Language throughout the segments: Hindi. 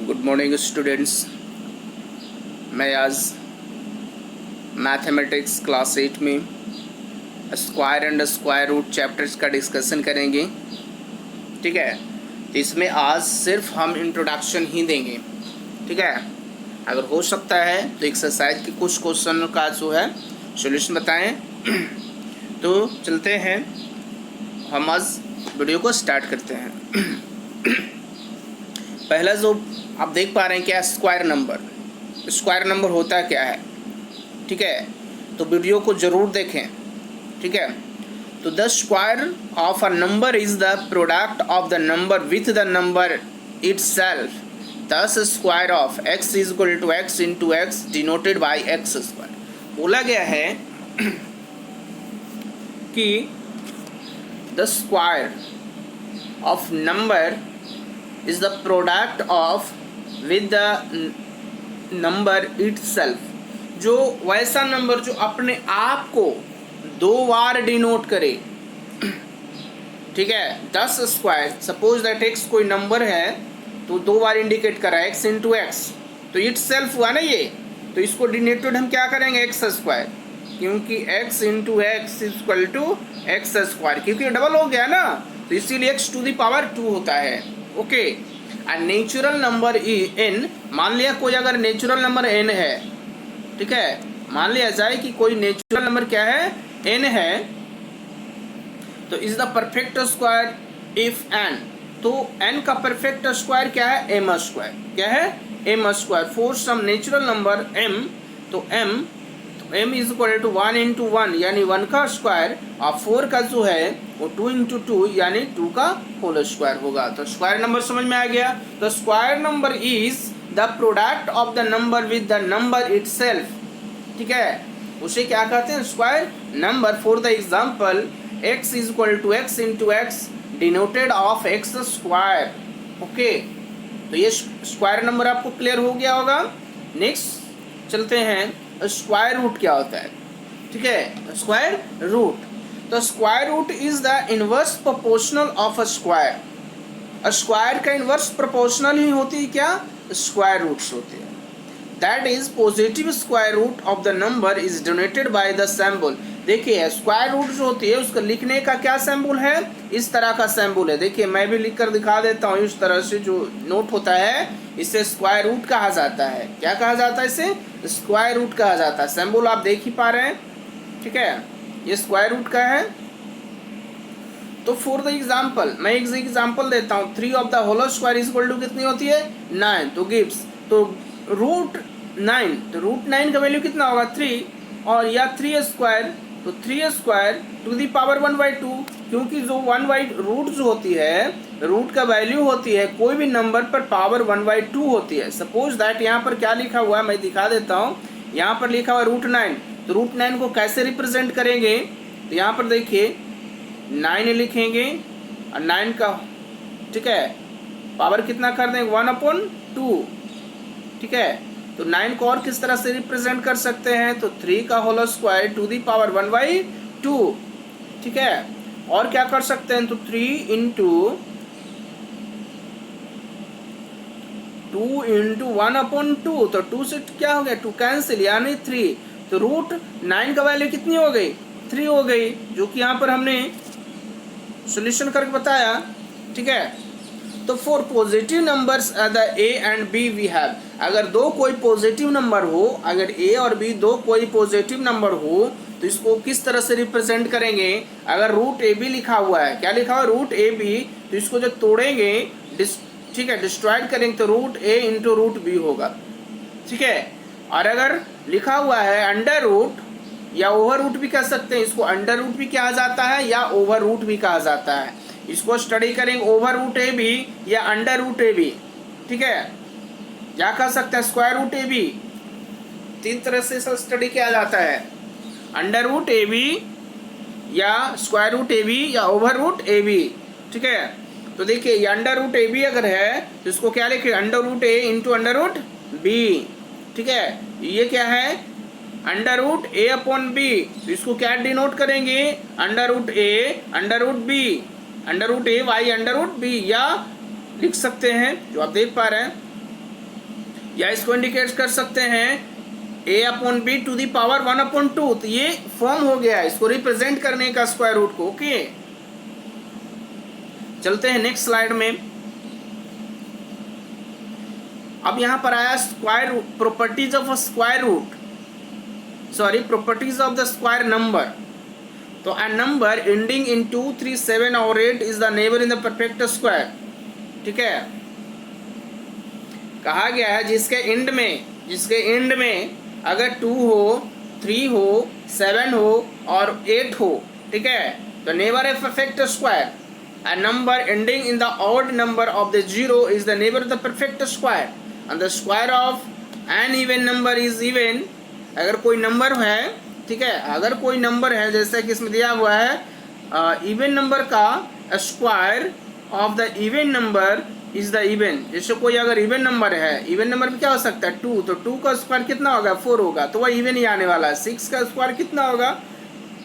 Good morning students. मैं आज मैथमेटिक्स क्लास 8 में square and square root chapters का डिस्कशन करेंगे। ठीक है, तो इसमें आज सिर्फ हम इंट्रोडक्शन ही देंगे। ठीक है, अगर हो सकता है तो एक्सरसाइज के कुछ क्वेश्चन का जो है सॉल्यूशन बताएं। तो चलते हैं, हम आज वीडियो को स्टार्ट करते हैं। पहला जो आप देख पा रहे हैं क्या, स्क्वायर नंबर। स्क्वायर नंबर होता क्या है, ठीक है, तो वीडियो को ज़रूर देखें। ठीक है, तो the square of a number is the product of the number with the number itself. Thus square of x is equal to x into x denoted by X square. बोला गया है कि the square of number is the product of with the number itself। जो वैसा नंबर जो अपने आप को दो बार डिनोट करे। ठीक है, 10 स्क्वायर, सपोज दैट x कोई नंबर है तो दो बार इंडिकेट करा x इंटू एक्स, तो इट सेल्फ हुआ ना ये, तो इसको डिनोटेड हम क्या करेंगे, एक्स स्क्वायर, क्योंकि x into x is equal to x square, क्योंकि डबल हो गया ना, तो इसीलिए x टू द पावर 2 होता है। ओके, नेचुरल नंबर n, मान लिया कोई अगर नेचुरल नंबर n है, ठीक है, मान लिया जाए कि कोई नेचुरल नंबर क्या है, n है, तो is the perfect square if n, तो n का परफेक्ट स्क्वायर क्या है, m स्क्वायर। क्या है, m square. For some natural number m, तो m is equal to 1 into 1 यानी 1 का स्क्वायर, और 4 का जो है वो 2 इंटू 2 यानी 2 का होल स्क्वायर होगा। तो स्क्वायर नंबर समझ में आ गया। तो square number is the product of the number with the number itself. ठीक है, उसे क्या कहते हैं, square number. For the example x is equal to x into x denoted of x square. Okay, तो ये स्क्वायर नंबर आपको क्लियर हो गया होगा। नेक्स्ट चलते हैं, स्क्वायर रूट क्या होता है। ठीक है, स्क्वायर रूट, तो square root is the inverse proportional of a square. Square का इनवर्स प्रोपोर्शनल ही होती है क्या, स्क्वायर रूट्स होती है। That is positive square root of the number is donated by the symbol. देखिए, स्क्वायर रूट जो होती है उसका लिखने का क्या सिंबल है, इस तरह का सिंबल है। देखिए, मैं भी लिख कर दिखा देता हूँ। इस तरह से जो नोट होता है इसे स्क्वायर रूट कहा जाता है। क्या कहा जाता है, इसे स्क्वायर रूट कहा जाता है। सिंबल आप देख ही पा रहे हैं। ठीक है, ये स्क्वायर रूट का है। तो फॉर द एग्जाम्पल, मैं एक एग्जाम्पल देता हूँ, 3 of the whole square is equal to कितनी होती है, 9, तो गिव्स, तो रूट 9, तो रूट 9 का वैल्यू कितना होगा, 3, और या 3 स्क्वायर, तो 3 स्क्वायर टू दी पावर 1/2, क्योंकि जो 1/, रूट जो होती है, रूट का वैल्यू होती है कोई भी नंबर पर पावर 1/2 होती है। सपोज दैट यहाँ पर क्या लिखा हुआ है, मैं दिखा देता हूँ। यहाँ पर लिखा हुआ रूट 9, तो रूट 9 को कैसे रिप्रेजेंट करेंगे, तो यहाँ पर देखिए 9 लिखेंगे और 9 का, ठीक है, पावर कितना कर देंगे, 1/2। ठीक है, तो 9 को और किस तरह से रिप्रेजेंट कर सकते हैं, तो 3 का whole square to the power 1/2। ठीक है, और क्या कर सकते हैं, तो 3 इंटू 2 इंटू 1/2, तो 2 से क्या हो गया, 2 कैंसिल यानी 3, तो रूट 9 का वैल्यू कितनी हो गई, 3 हो गई, जो कि यहाँ पर हमने सॉल्यूशन करके बताया। ठीक है, तो for positive numbers the A and B we have, अगर दो कोई पॉजिटिव नंबर हो, अगर ए और बी दो कोई पॉजिटिव नंबर हो, तो इसको किस तरह से रिप्रेजेंट करेंगे। अगर रूट ए बी लिखा हुआ है, क्या लिखा हुआ है, रूट ए बी, तो इसको जब तोड़ेंगे, ठीक है, डिस्ट्रॉयड करेंगे, तो root A into root B होगा। ठीक है, और अगर लिखा हुआ है अंडर रूट या ओवर रूट भी कह सकते हैं, इसको अंडर रूट भी कहा जाता है या ओवर रूट भी कहा जाता है। इसको स्टडी करेंगे ओवर रूट ए बी या अंडर रूट ए बी। ठीक है, क्या कह सकते हैं, स्क्वायर रूट ए बी, 3 तरह से स्टडी किया जाता है, अंडर रूट ए बी या स्क्वायर रूट ए बी या ओवर रूट ए बी। ठीक है, तो देखिए ये अंडर रूट ए बी अगर है तो इसको क्या लिखे, under root A into under root B. ठीक है, ये क्या है, under root A upon B, तो इसको क्या डिनोट करेंगे, under root A under root B, under root A Y under root B, या लिख सकते हैं जो आप देख पा रहे हैं या इसको इंडिकेट कर सकते हैं a/b टू दी पावर 1/2। तो ये फॉर्म हो गया इसको रिप्रेजेंट करने का स्क्वायर रूट को। ओके, चलते हैं नेक्स्ट स्लाइड में। अब यहां पर आया square properties of a square root, sorry properties of the square number. तो अ नंबर एंडिंग इन 2, 3, 7 और 8 is the neighbour in the perfect square. ठीक है, कहा गया है जिसके एंड में अगर 2 हो, 3 हो, 7 हो और 8 हो, ठीक है, तो neighbour a perfect square. A number ending in the odd number of the 0 is the neighbor of the perfect square, and the square of an even number is even। अगर कोई नंबर है, ठीक है, अगर कोई नंबर है जैसे कि इसमें दिया हुआ है इवन नंबर का square of the even number is the even. जैसे कोई अगर इवन नंबर है, इवन नंबर में क्या हो सकता है 2, तो 2 का स्क्वायर कितना होगा 4 होगा, तो वह इवन ही आने वाला है। 6 का स्क्वायर कितना होगा,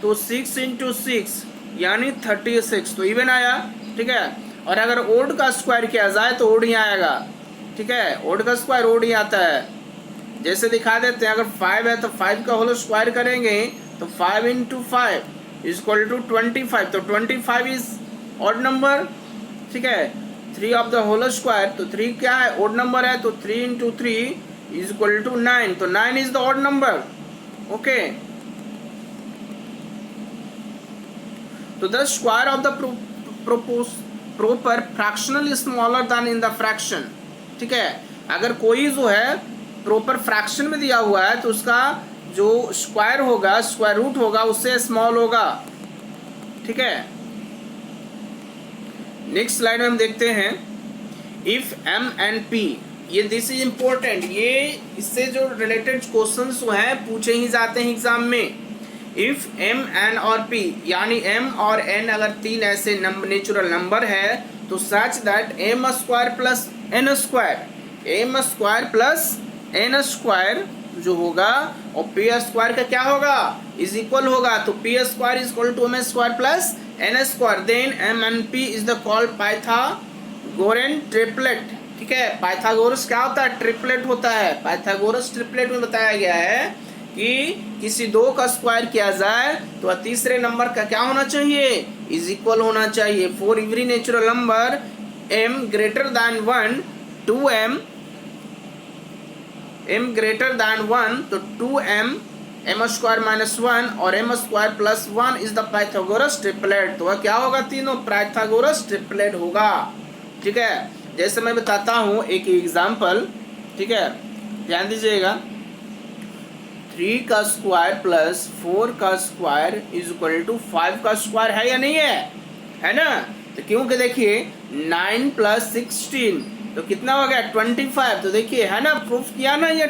तो 6 × 6 यानी 36, तो इवन आया। ठीक है, और अगर ओड का स्क्वायर किया जाए तो ओड ही आएगा। ठीक है, ओड का स्क्वायर ओड ही आता है। जैसे दिखा देते हैं, अगर 5 है तो 5 का होल स्क्वायर करेंगे तो 5 × 5 इक्वल टू 25, तो 25 इज ऑड नंबर। ठीक है, 3 ऑफ द होल स्क्वायर, तो 3 क्या है ओड नंबर है, तो 3 × 3 इक्वल टू 9, तो 9 is the odd number. Okay, तो the square of the proper fractional is smaller than in the fraction. ठीक है, अगर कोई जो है प्रॉपर फ्रैक्शन में दिया हुआ है तो उसका जो स्क्वायर होगा, स्क्वायर रूट होगा, उससे स्मॉल होगा। ठीक है, नेक्स्ट स्लाइड में हम देखते हैं इफ m and p, ये दिस इज इम्पोर्टेंट, ये इससे जो रिलेटेड क्वेश्चंस जो हैं पूछे ही जाते हैं एग्जाम में। इफ m, n और p, यानी m और n अगर 3 ऐसे नेचुरल नंबर है तो such that m² plus n square, m square plus n square जो होगा और p स्क्वायर का क्या होगा इज इक्वल होगा, तो p square is equal to m square plus n square, then m and p is the called Pythagorean triplet. ठीक है, पाइथागोरस क्या होता है, ट्रिपलेट होता है। पाइथागोरस ट्रिपलेट में बताया गया है कि किसी 2 का स्क्वायर किया जाए तो तीसरे नंबर का क्या होना चाहिए, इज इक्वल होना चाहिए। For every natural number m greater than 1, 2m, m greater than 1 तो 2m, m स्क्वायर माइनस 1 और m square plus 1 is the Pythagoras triplet. तो वह क्या होगा, तीनों पाइथागोरस ट्रिपलेट होगा। ठीक है, जैसे मैं बताता हूँ एक एग्जाम्पल। ठीक है, ध्यान दीजिएगा, 3 का स्क्वायर प्लस 4 का स्क्वायर इज इक्वल टू 5 का स्क्वायर है या नहीं है ना। तो क्योंकि देखिए 9 + 16 तो कितना हो गया 25, तो देखिए है ना, प्रूफ किया ना, ये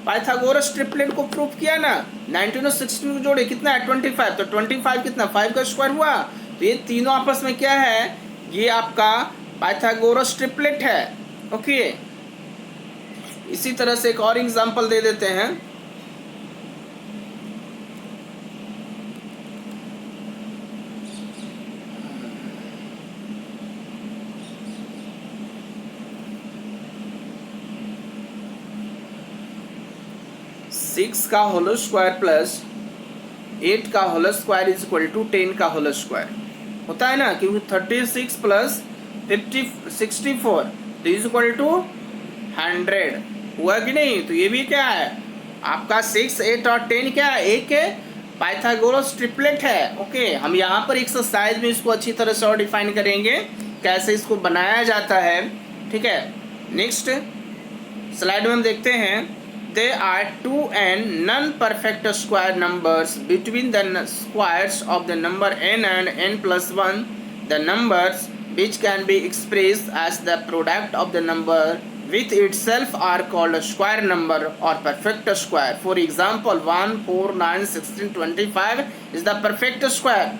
पाइथागोरस ट्रिपलेट को प्रूफ किया ना। 19 और 16 को जोड़े कितना है 25, तो 25 कितना 5 का स्क्वायर हुआ। तो ये तीनों आपस में क्या है, ये आपका पाइथागोरस ट्रिपलेट है। ओके, इसी तरह से एक और एग्जांपल दे देते हैं। सिक्स का होल स्क्वायर प्लस 8 का whole square is equal to 10 का होल स्क्वायर होता है ना, क्योंकि 36 + 64 तो इज इक्वल टू 100 हुआ कि नहीं। तो ये भी क्या है आपका 6, 8 और 10 क्या है, एक पाइथागोरस ट्रिपलेट है। ओके, हम यहाँ पर एक्सरसाइज में इसको अच्छी तरह से और डिफाइन करेंगे कैसे इसको बनाया जाता है। ठीक है, नेक्स्ट स्लाइड में हम देखते हैं there are 2 and non-perfect square numbers between the squares of the number n and n plus 1. The numbers which can be expressed as the product of the number with itself are called a square number or perfect square. For example, 1, 4, 9, 16, 25 is the perfect square.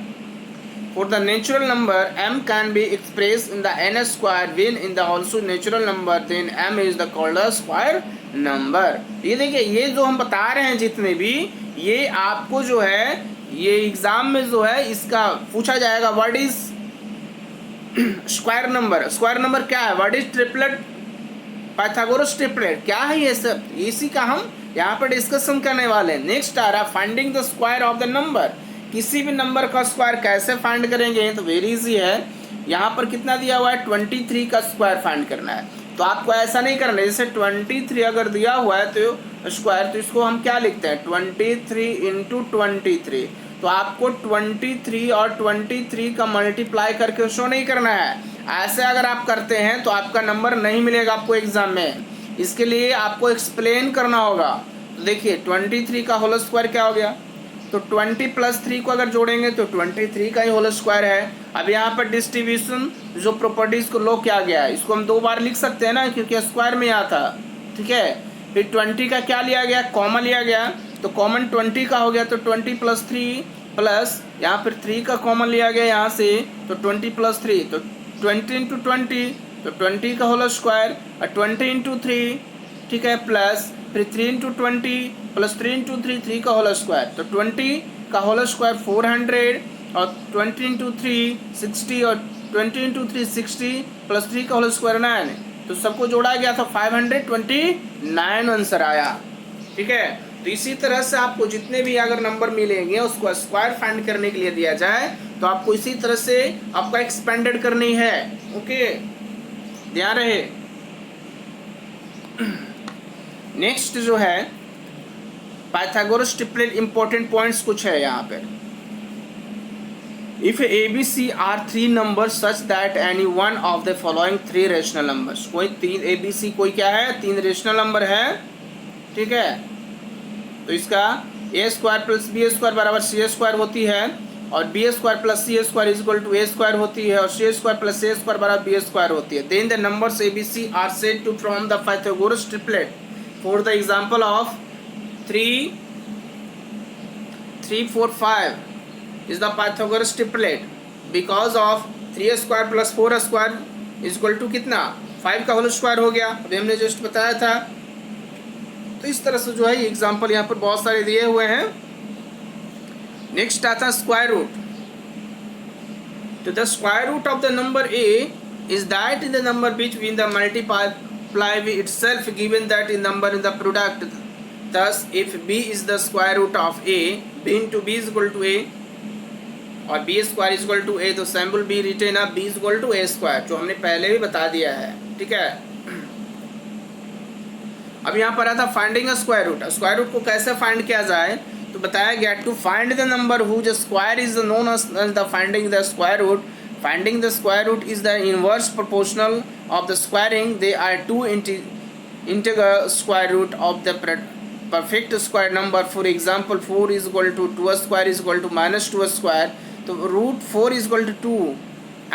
For the natural number m can be expressed in the n square when in the also natural number, then m is the called a square number. ये देखिए, ये जो हम बता रहे हैं जितने भी, ये आपको जो है ये एग्जाम में जो है इसका पूछा जाएगा what is square number. Square number क्या है, what is triplet, Pythagoras triplet क्या है ये सब, इसी का हम यहाँ पर डिस्कशन करने वाले हैं। नेक्स्ट आ रहा finding the square of the number. किसी भी नंबर का स्क्वायर कैसे फाइंड करेंगे, तो वेरी इजी है। यहाँ पर कितना दिया हुआ है 23 का स्क्वायर फाइंड करना है। तो आपको ऐसा नहीं करना है, जैसे 23 अगर दिया हुआ है तो स्क्वायर, तो इसको हम क्या लिखते हैं 23 इंटू 23। तो आपको 23 और 23 का मल्टीप्लाई करके शो नहीं करना है। ऐसे अगर आप करते हैं तो आपका नंबर नहीं मिलेगा आपको एग्जाम में। इसके लिए आपको एक्सप्लेन करना होगा। तो देखिए 23 का होल स्क्वायर क्या हो गया, तो 20 प्लस 3 को अगर जोड़ेंगे तो 23 का ही होल स्क्वायर है। अब यहाँ पर डिस्ट्रीब्यूशन जो प्रॉपर्टीज को लो किया गया है, इसको हम 2 बार लिख सकते हैं ना, क्योंकि स्क्वायर में यहाँ था। ठीक है, फिर 20 का क्या लिया गया, कॉमन लिया गया, तो कॉमन 20 का हो गया, तो 20 प्लस 3 प्लस यहाँ फिर 3 का कॉमन लिया गया यहाँ से, तो 20 प्लस 3, तो 20 इंटू 20, तो 20 का होल स्क्वायर, और 20 इंटू 3, ठीक है, प्लस फिर 3 इंटू 20 प्लस 3 इंटू 3, 3 का होल स्क्वायर, तो 20 का होल स्क्वायर 400, और 20 इंटू 3 60, और 20 इंटू 3 60 प्लस 3 का होल स्क्वायर 9, तो सबको जोड़ा गया था 529 आंसर आया। ठीक है, तो इसी तरह से आपको जितने भी अगर नंबर मिलेंगे उसको स्क्वायर फाइंड करने के लिए दिया जाए तो आपको इसी तरह से आपका एक्सपेंडेड करनी है। ओके, ध्यान रहे। नेक्स्ट जो है पाइथागोरस ट्रिपलेट इंपॉर्टेंट पॉइंट्स कुछ है यहाँ पे। If A B C are 3 numbers such that any one of the following 3 rational numbers, कोई 3 ए बी सी कोई क्या है 3 रेशनल नंबर है। ठीक है, तो इसका A square plus B square बराबर सी स्क्वायर होती है, और B square plus C square is equal to A square होती है, और C square plus A square बराबर बी स्क्वायर होती है। Then the numbers A B C are said to from the Pythagoras triplet for the example of 3, 3, 4, 5 is the Pythagoras triplet because of 3 square plus 4 square is equal to कितना 5 का होल स्क्वायर हो गया, अभी हमने जस्ट बताया था। तो इस तरह से जो है एग्जाम्पल यहाँ पर बहुत सारे दिए हुए हैं। नेक्स्ट आता है स्क्वायर रूट। तो the square root of the number A is that in the number between the multiply with itself given that in number in the product. Thus, if b is the square root of a, b into b is equal to a, और b square is equal to a, तो सैम्पल b रिटेन अब b is equal to a square, जो हमने पहले भी बता दिया है। ठीक है, अब यहाँ पर आता finding a square root. Square root को कैसे फाइंड किया जाए, तो बताया गया to find the number whose square is known as the finding the square root. Finding the square root is the inverse proportional of the squaring. They are two integral square root of the perfect square number. For example, 4 is equal to 2 square is equal to minus 2 square, तो root 4 is equal to 2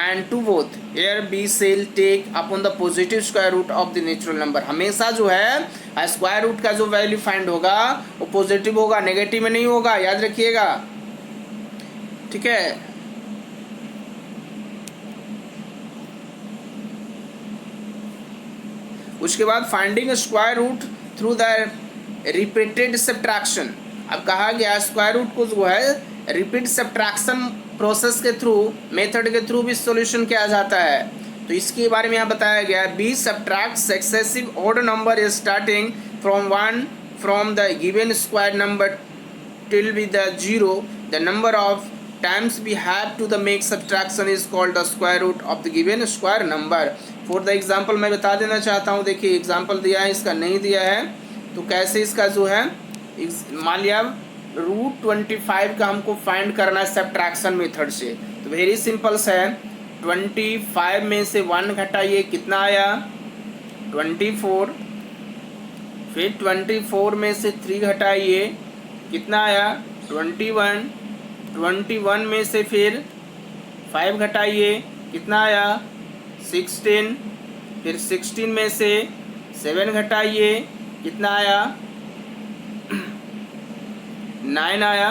and 2 both here b shall take upon the positive square root of the natural number। हमेशा जो है स्क्वायर रूट का जो वैल्यू फाइंड होगा वो पॉजिटिव होगा, नेगेटिव में नहीं होगा, याद रखिएगा। ठीक है, उसके बाद finding square root through the repeated subtraction. अब कहा गया स्क्वायर रूट को जो है रिपीट सब्ट्रैक्शन प्रोसेस के थ्रू, मेथड के थ्रू भी सॉल्यूशन किया जाता है। तो इसके बारे में यहाँ बताया गया be subtract successive odd number starting from 1 from the given square number till with the 0। The number of times we have to the make subtraction is called the square root of the given square number. For the example मैं बता देना चाहता हूँ, देखिए एग्जाम्पल दिया है, इसका नहीं दिया है, तो कैसे इसका जो है मान लिया रूट 25 का हमको फाइंड करना है सब्ट्रैक्शन मेथड से। तो वेरी सिंपल से है, 25 में से 1 घटाइए, कितना आया 24, फिर 24 में से 3 घटाइए, कितना आया 21, 21 में से फिर 5 घटाइए, कितना आया 16, फिर 16 में से 7 घटाइए, कितना आया 9 आया,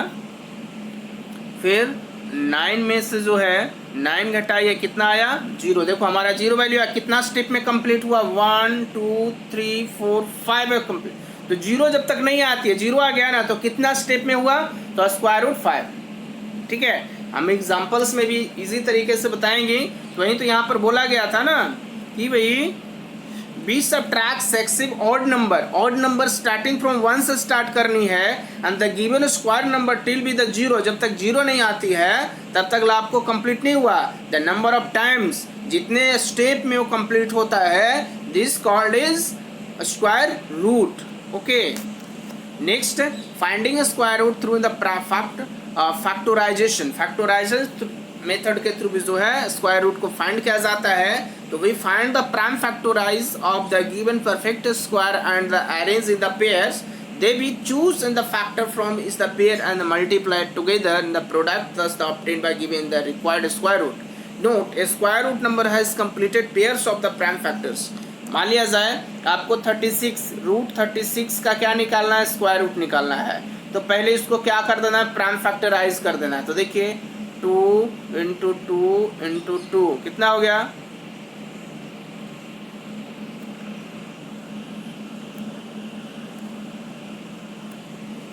फिर 9 में से जो है 9 घटाइए, कितना आया 0। देखो हमारा 0 वैल्यू है, कितना स्टेप में कंप्लीट हुआ 1 2 3 4 5 में कंप्लीट। तो 0 जब तक नहीं आती है, 0 आ गया ना, तो कितना स्टेप में हुआ, तो स्क्वायर रूट 5। ठीक है, हम एग्जाम्पल्स में भी इजी तरीके से बताएंगे। तो वहीं तो यहाँ पर बोला गया था ना कि भाई be subtract successive odd number starting from 1 से स्टार्ट करनी है and the given square number till be the 0, जब तक 0 नहीं आती है तब तक आपको कंप्लीट नहीं हुआ। द नंबर ऑफ टाइम्स, जितने स्टेप में वो कंप्लीट होता है, this called is square root. Okay, next finding square root through the factorization method के थ्रू भी जो है स्क्वायर रूट को फाइंड किया जाता है। तो we find the prime factorize of the given perfect square and the arrange in the pairs, they we choose in the factor from is the pair and multiply together in the product thus the obtained by giving the required square root. Note, a square root number has completed pairs of the prime factors. मान लिया जाए आपको 36 रूट 36 का क्या निकालना है, स्क्वायर रूट निकालना है। तो पहले इसको क्या कर देना है, प्राइम फैक्टराइज कर देना है। तो देखिए 2 इंटू 2 इंटू 2 कितना हो गया,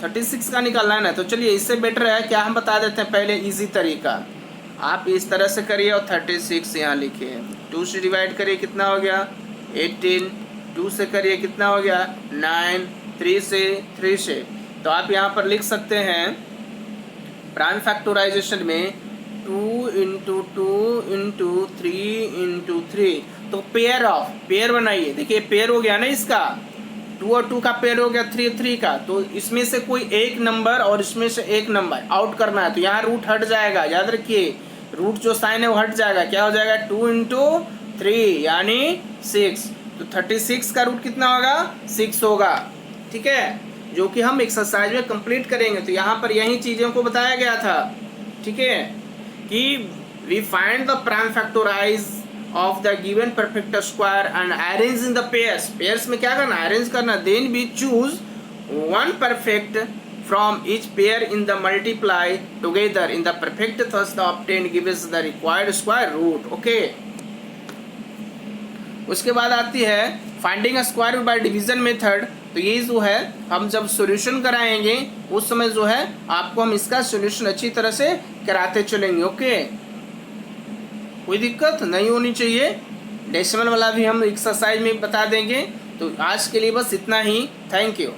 36 का निकालना है ना। तो चलिए इससे बेटर है क्या, हम बता देते हैं पहले इजी तरीका। आप इस तरह से करिए और 36 यहाँ लिखिए, 2 से डिवाइड करिए कितना हो गया 18, 2 से करिए कितना हो गया 9, 3 से। तो आप यहाँ पर लिख सकते हैं प्राइम फैक्टराइजेशन में 2 इंटू 2 इंटू 3 इंटू 3। तो पेयर बनाइए, देखिए पेयर हो गया ना इसका, 2 और 2 का पेयर हो गया 3 का। तो इसमें से कोई एक नंबर और इसमें से एक नंबर आउट करना है। तो यहाँ रूट हट जाएगा, याद रखिए रूट जो साइन है वो हट जाएगा, क्या हो जाएगा 2 इंटू 3 यानी 6। तो 36 का रूट कितना होगा 6 होगा, ठीक है, जो कि हम एक्सरसाइज में कंप्लीट करेंगे। तो यहाँ पर यही चीज़ों को बताया गया था, ठीक है, कि we find the prime factorize of the given perfect square and arrange in the pairs में क्या करना, अरेंज करना। then we choose one perfect from each pair in the multiply together in the perfect thus the obtained gives the required square root। okay, उसके बाद आती है finding square root by division method. तो ये जो है हम जब सॉल्यूशन कराएंगे उस समय जो है आपको हम इसका सॉल्यूशन अच्छी तरह से कराते चलेंगे। ओके, कोई दिक्कत नहीं होनी चाहिए, डेसिमल वाला भी हम एक्सरसाइज में बता देंगे। तो आज के लिए बस इतना ही, थैंक यू।